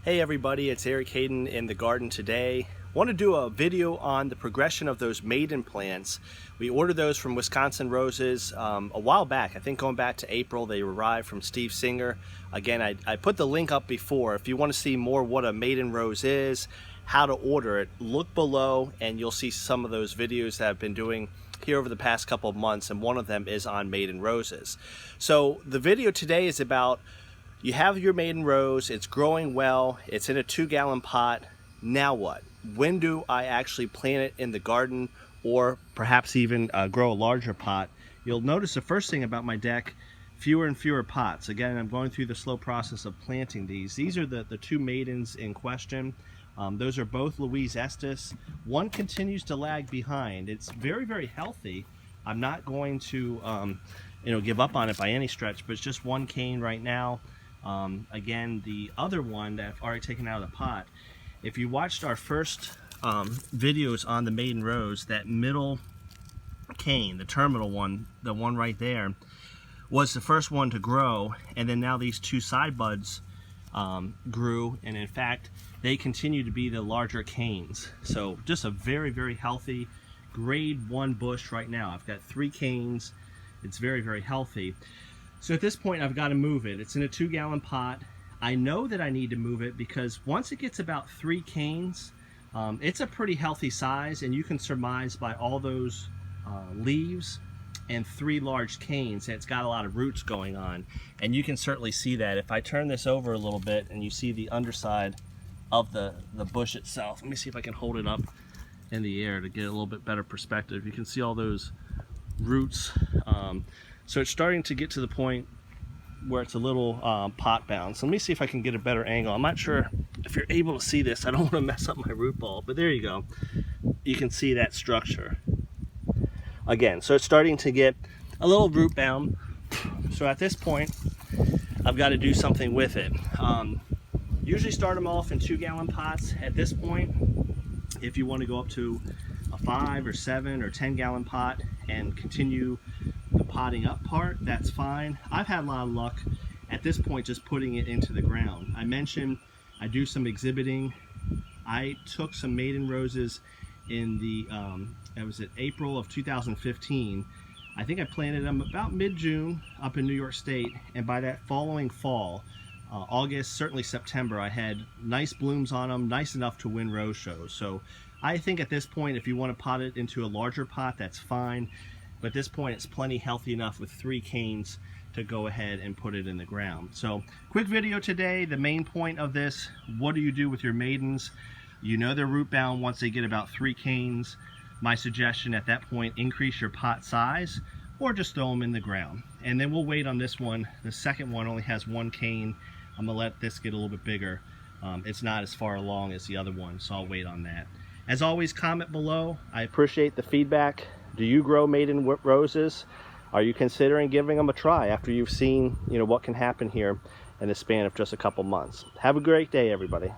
Hey everybody, it's Eric Hayden in the garden today. I want to do a video on the progression of those Maiden plants. We ordered those from Wisconsin Roses a while back. I think going back to April. They arrived from Steve Singer. Again, I put the link up before. If you want to see more what a Maiden rose is, how to order it, look below and you'll see some of those videos that I've been doing here over the past couple of months, and one of them is on Maiden roses. So the video today is about, you have your Maiden rose, it's growing well, it's in a 2-gallon pot. Now what? When do I actually plant it in the garden, or perhaps even grow a larger pot? You'll notice the first thing about my deck, fewer and fewer pots. Again, I'm going through the slow process of planting these. These are the two Maidens in question. Those are both Louise Estes. One continues to lag behind. It's very, very healthy. I'm not going to give up on it by any stretch, but it's just one cane right now. Again, the other one that I've already taken out of the pot, if you watched our first videos on the Maiden rose, that middle cane, the terminal one, the one right there, was the first one to grow, and then now these two side buds grew, and in fact they continue to be the larger canes. So just a very, very healthy grade 1 bush right now. I've got 3 canes. It's very, very healthy. So at this point I've got to move it. It's in a 2-gallon pot. I know that I need to move it because once it gets about 3 canes, it's a pretty healthy size, and you can surmise by all those leaves and 3 large canes that it's got a lot of roots going on. And you can certainly see that. If I turn this over a little bit and you see the underside of the bush itself. Let me see if I can hold it up in the air to get a little bit better perspective. You can see all those roots. So it's starting to get to the point where it's a little pot bound. So let me see if I can get a better angle. I'm not sure if you're able to see this. I don't want to mess up my root ball, but there you go. You can see that structure. Again, so it's starting to get a little root bound. So at this point, I've got to do something with it. Usually start them off in 2-gallon pots. At this point, if you want to go up to a 5 or 7 or 10-gallon pot and continue the potting up part, that's fine. I've had a lot of luck at this point just putting it into the ground. I mentioned I do some exhibiting. I took some Maiden roses in the it was at April of 2015. I think I planted them about mid-June up in New York State, and by that following fall, August, certainly September, I had nice blooms on them, nice enough to win rose shows. So I think at this point, if you want to pot it into a larger pot, that's fine. But at this point, it's plenty healthy enough with 3 canes to go ahead and put it in the ground. So quick video today. The main point of this, what do you do with your Maidens? You know they're root bound once they get about 3 canes. My suggestion at that point, increase your pot size or just throw them in the ground. And then we'll wait on this one. The second one only has 1 cane. I'm gonna let this get a little bit bigger. It's not as far along as the other one, so I'll wait on that. As always, comment below. I appreciate the feedback. Do you grow Maiden roses? Are you considering giving them a try after you've seen what can happen here in the span of just a couple months? Have a great day, everybody.